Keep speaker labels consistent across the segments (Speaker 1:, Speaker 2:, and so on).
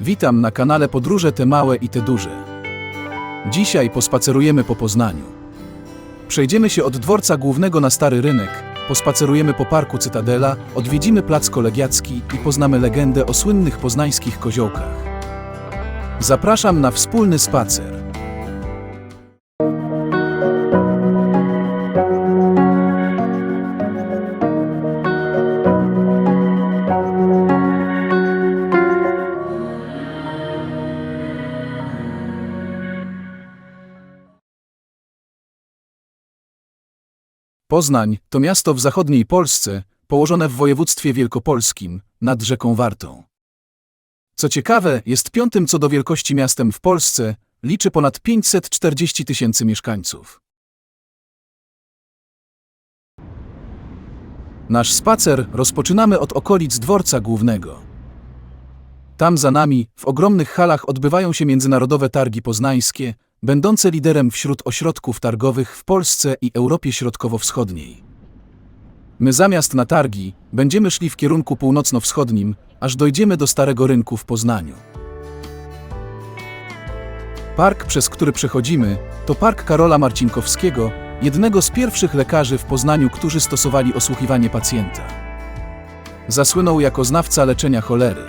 Speaker 1: Witam na kanale Podróże te małe i te duże. Dzisiaj pospacerujemy po Poznaniu. Przejdziemy się od dworca głównego na Stary Rynek, pospacerujemy po parku Cytadela, odwiedzimy plac Kolegiacki i poznamy legendę o słynnych poznańskich koziołkach. Zapraszam na wspólny spacer. Poznań to miasto w zachodniej Polsce, położone w województwie wielkopolskim, nad rzeką Wartą. Co ciekawe, jest piątym co do wielkości miastem w Polsce, liczy ponad 540 000 mieszkańców. Nasz spacer rozpoczynamy od okolic dworca głównego. Tam za nami, w ogromnych halach odbywają się międzynarodowe targi poznańskie, będące liderem wśród ośrodków targowych w Polsce i Europie Środkowo-Wschodniej. My zamiast na targi, będziemy szli w kierunku północno-wschodnim, aż dojdziemy do Starego Rynku w Poznaniu. Park, przez który przechodzimy, to Park Karola Marcinkowskiego, jednego z pierwszych lekarzy w Poznaniu, którzy stosowali osłuchiwanie pacjenta. Zasłynął jako znawca leczenia cholery.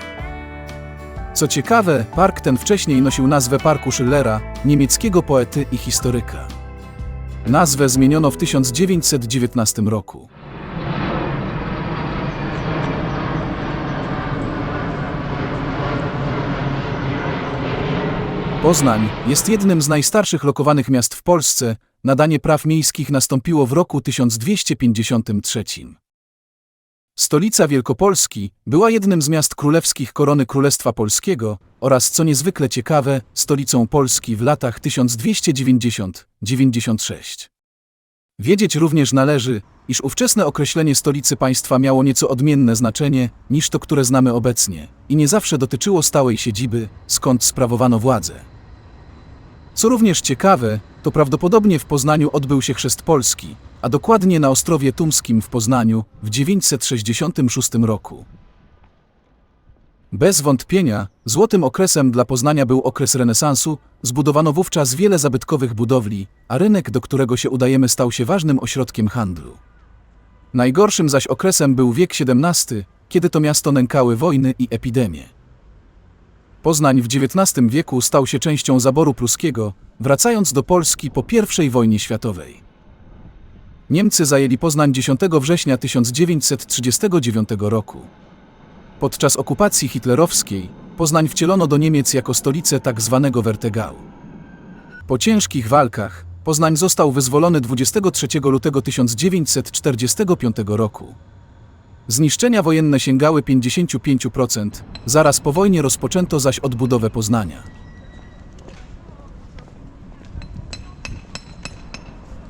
Speaker 1: Co ciekawe, park ten wcześniej nosił nazwę Parku Schillera, niemieckiego poety i historyka. Nazwę zmieniono w 1919 roku. Poznań jest jednym z najstarszych lokowanych miast w Polsce, nadanie praw miejskich nastąpiło w roku 1253. Stolica Wielkopolski była jednym z miast królewskich korony Królestwa Polskiego oraz, co niezwykle ciekawe, stolicą Polski w latach 1290–96. Wiedzieć również należy, iż ówczesne określenie stolicy państwa miało nieco odmienne znaczenie niż to, które znamy obecnie i nie zawsze dotyczyło stałej siedziby, skąd sprawowano władzę. Co również ciekawe, to prawdopodobnie w Poznaniu odbył się chrzest Polski, a dokładnie na Ostrowie Tumskim w Poznaniu w 966 roku. Bez wątpienia, złotym okresem dla Poznania był okres renesansu, zbudowano wówczas wiele zabytkowych budowli, a rynek, do którego się udajemy, stał się ważnym ośrodkiem handlu. Najgorszym zaś okresem był wiek XVII, kiedy to miasto nękały wojny i epidemie. Poznań w XIX wieku stał się częścią zaboru pruskiego, wracając do Polski po I wojnie światowej. Niemcy zajęli Poznań 10 września 1939 roku. Podczas okupacji hitlerowskiej Poznań wcielono do Niemiec jako stolicę tzw. Wärtergau. Po ciężkich walkach Poznań został wyzwolony 23 lutego 1945 roku. Zniszczenia wojenne sięgały 55%, zaraz po wojnie rozpoczęto zaś odbudowę Poznania.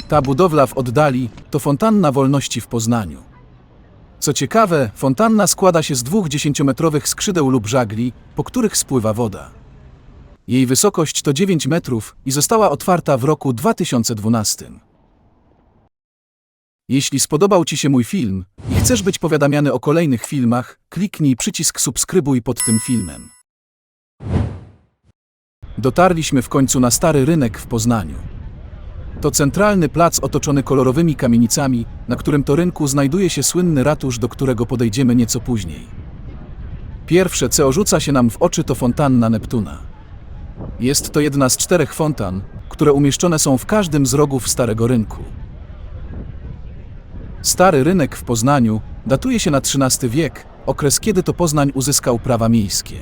Speaker 1: Ta budowla w oddali to fontanna Wolności w Poznaniu. Co ciekawe, fontanna składa się z 2 10-metrowych skrzydeł lub żagli, po których spływa woda. Jej wysokość to 9 metrów i została otwarta w roku 2012. Jeśli spodobał Ci się mój film i chcesz być powiadamiany o kolejnych filmach, kliknij przycisk subskrybuj pod tym filmem. Dotarliśmy w końcu na Stary Rynek w Poznaniu. To centralny plac otoczony kolorowymi kamienicami, na którym to rynku znajduje się słynny ratusz, do którego podejdziemy nieco później. Pierwsze, co rzuca się nam w oczy, to fontanna Neptuna. Jest to jedna z 4 fontan, które umieszczone są w każdym z rogów Starego Rynku. Stary Rynek w Poznaniu datuje się na XIII wiek, okres kiedy to Poznań uzyskał prawa miejskie.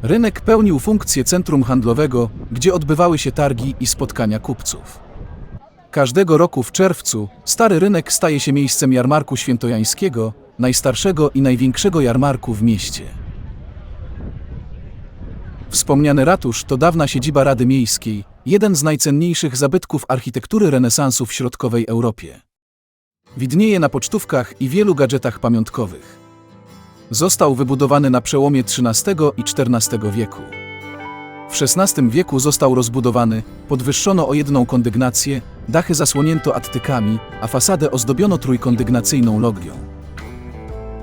Speaker 1: Rynek pełnił funkcję centrum handlowego, gdzie odbywały się targi i spotkania kupców. Każdego roku w czerwcu Stary Rynek staje się miejscem jarmarku świętojańskiego, najstarszego i największego jarmarku w mieście. Wspomniany ratusz to dawna siedziba Rady Miejskiej, jeden z najcenniejszych zabytków architektury renesansu w środkowej Europie. Widnieje na pocztówkach i wielu gadżetach pamiątkowych. Został wybudowany na przełomie XIII i XIV wieku. W XVI wieku został rozbudowany, podwyższono o 1 kondygnację, dachy zasłonięto attykami, a fasadę ozdobiono trójkondygnacyjną loggią.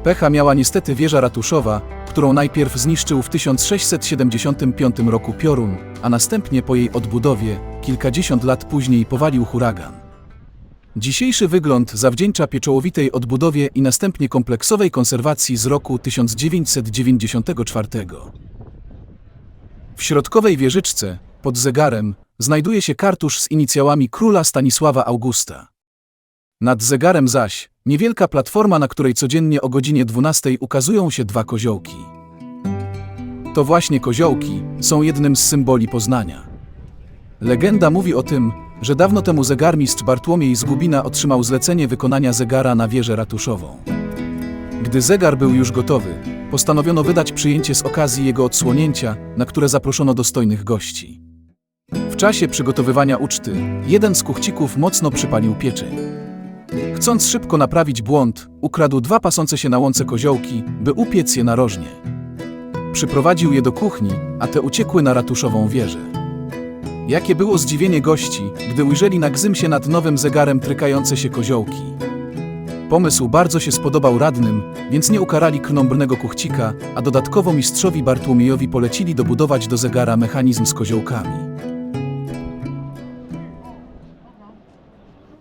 Speaker 1: Pecha miała niestety wieża ratuszowa, którą najpierw zniszczył w 1675 roku piorun, a następnie po jej odbudowie, kilkadziesiąt lat później powalił huragan. Dzisiejszy wygląd zawdzięcza pieczołowitej odbudowie i następnie kompleksowej konserwacji z roku 1994. W środkowej wieżyczce, pod zegarem, znajduje się kartusz z inicjałami króla Stanisława Augusta. Nad zegarem zaś niewielka platforma, na której codziennie o godzinie 12 ukazują się dwa koziołki. To właśnie koziołki są jednym z symboli Poznania. Legenda mówi o tym, że dawno temu zegarmistrz Bartłomiej z Gubina otrzymał zlecenie wykonania zegara na wieżę ratuszową. Gdy zegar był już gotowy, postanowiono wydać przyjęcie z okazji jego odsłonięcia, na które zaproszono dostojnych gości. W czasie przygotowywania uczty, jeden z kuchcików mocno przypalił pieczeń. Chcąc szybko naprawić błąd, ukradł dwa pasące się na łące koziołki, by upiec je narożnie. Przyprowadził je do kuchni, a te uciekły na ratuszową wieżę. Jakie było zdziwienie gości, gdy ujrzeli na gzymsie nad nowym zegarem trykające się koziołki. Pomysł bardzo się spodobał radnym, więc nie ukarali krnąbrnego kuchcika, a dodatkowo mistrzowi Bartłomiejowi polecili dobudować do zegara mechanizm z koziołkami.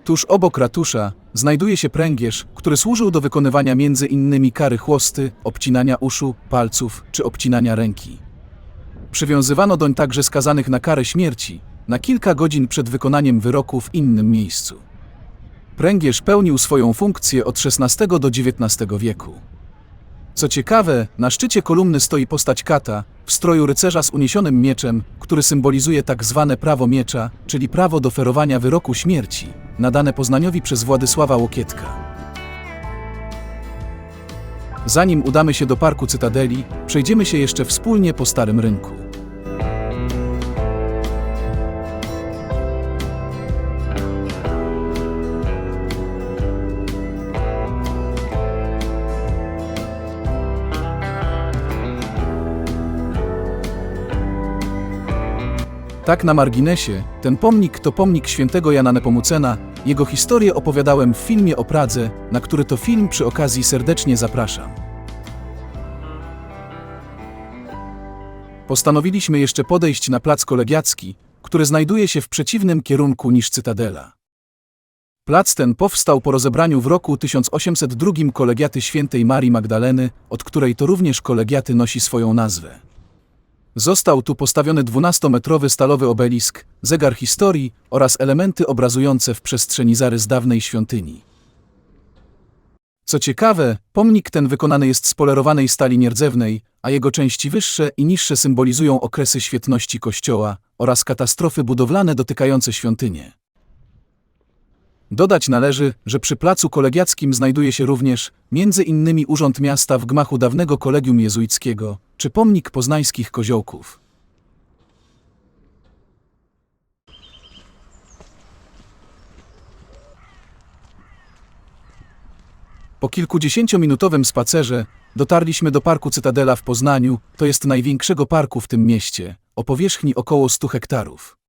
Speaker 1: Tuż obok ratusza znajduje się pręgierz, który służył do wykonywania m.in. kary chłosty, obcinania uszu, palców czy obcinania ręki. Przywiązywano doń także skazanych na karę śmierci, na kilka godzin przed wykonaniem wyroku w innym miejscu. Pręgierz pełnił swoją funkcję od XVI do XIX wieku. Co ciekawe, na szczycie kolumny stoi postać kata, w stroju rycerza z uniesionym mieczem, który symbolizuje tak zwane prawo miecza, czyli prawo do ferowania wyroku śmierci, nadane Poznaniowi przez Władysława Łokietka. Zanim udamy się do Parku Cytadeli, przejdziemy się jeszcze wspólnie po Starym Rynku. Tak na marginesie, ten pomnik to pomnik świętego Jana Nepomucena. Jego historię opowiadałem w filmie o Pradze, na który to film przy okazji serdecznie zapraszam. Postanowiliśmy jeszcze podejść na Plac Kolegiacki, który znajduje się w przeciwnym kierunku niż Cytadela. Plac ten powstał po rozebraniu w roku 1802 Kolegiaty Świętej Marii Magdaleny, od której to również Kolegiaty nosi swoją nazwę. Został tu postawiony 12-metrowy stalowy obelisk, zegar historii oraz elementy obrazujące w przestrzeni zarys dawnej świątyni. Co ciekawe, pomnik ten wykonany jest z polerowanej stali nierdzewnej, a jego części wyższe i niższe symbolizują okresy świetności kościoła oraz katastrofy budowlane dotykające świątynię. Dodać należy, że przy Placu Kolegiackim znajduje się również m.in. Urząd Miasta w gmachu dawnego Kolegium Jezuickiego, czy pomnik poznańskich koziołków. Po kilkudziesięciominutowym spacerze dotarliśmy do Parku Cytadela w Poznaniu, to jest największego parku w tym mieście, o powierzchni około 100 hektarów.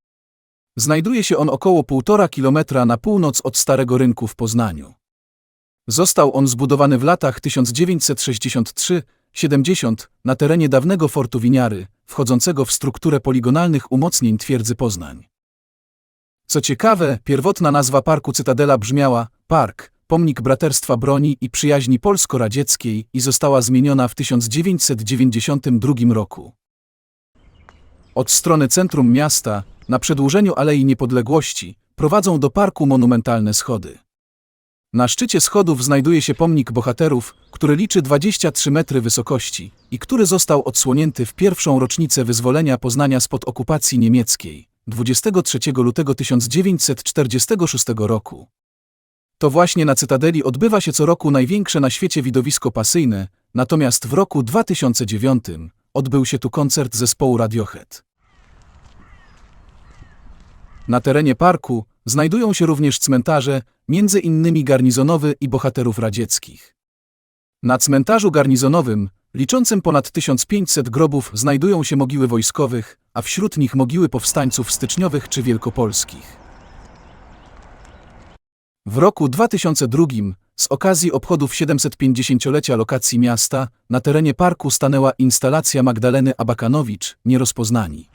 Speaker 1: Znajduje się on około 1,5 kilometra na północ od Starego Rynku w Poznaniu. Został on zbudowany w latach 1963–70 na terenie dawnego fortu Winiary, wchodzącego w strukturę poligonalnych umocnień twierdzy Poznań. Co ciekawe, pierwotna nazwa Parku Cytadela brzmiała Park, pomnik braterstwa broni i przyjaźni polsko-radzieckiej i została zmieniona w 1992 roku. Od strony centrum miasta, na przedłużeniu Alei Niepodległości, prowadzą do parku monumentalne schody. Na szczycie schodów znajduje się pomnik bohaterów, który liczy 23 metry wysokości i który został odsłonięty w pierwszą rocznicę wyzwolenia Poznania spod okupacji niemieckiej, 23 lutego 1946 roku. To właśnie na Cytadeli odbywa się co roku największe na świecie widowisko pasyjne, natomiast w roku 2009 odbył się tu koncert zespołu Radiohead. Na terenie parku znajdują się również cmentarze, m.in. garnizonowy i bohaterów radzieckich. Na cmentarzu garnizonowym, liczącym ponad 1500 grobów, znajdują się mogiły wojskowych, a wśród nich mogiły powstańców styczniowych czy wielkopolskich. W roku 2002 Z okazji obchodów 750-lecia lokacji miasta na terenie parku stanęła instalacja Magdaleny Abakanowicz, Nierozpoznani.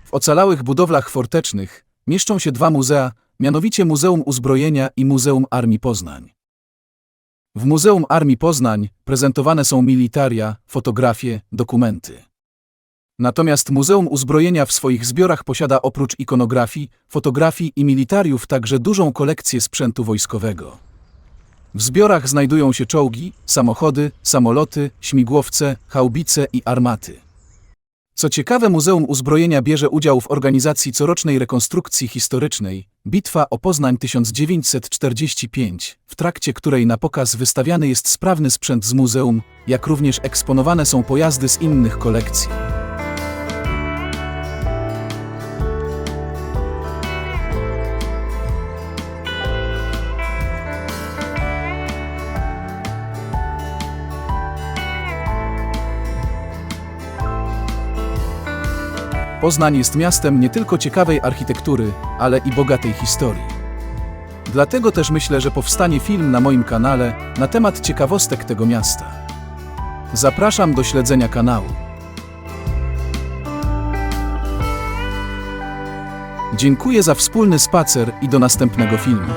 Speaker 1: W ocalałych budowlach fortecznych mieszczą się dwa muzea, mianowicie Muzeum Uzbrojenia i Muzeum Armii Poznań. W Muzeum Armii Poznań prezentowane są militaria, fotografie, dokumenty. Natomiast Muzeum Uzbrojenia w swoich zbiorach posiada oprócz ikonografii, fotografii i militariów także dużą kolekcję sprzętu wojskowego. W zbiorach znajdują się czołgi, samochody, samoloty, śmigłowce, haubice i armaty. Co ciekawe, Muzeum Uzbrojenia bierze udział w organizacji corocznej rekonstrukcji historycznej Bitwa o Poznań 1945, w trakcie której na pokaz wystawiany jest sprawny sprzęt z muzeum, jak również eksponowane są pojazdy z innych kolekcji. Poznań jest miastem nie tylko ciekawej architektury, ale i bogatej historii. Dlatego też myślę, że powstanie film na moim kanale na temat ciekawostek tego miasta. Zapraszam do śledzenia kanału. Dziękuję za wspólny spacer i do następnego filmu.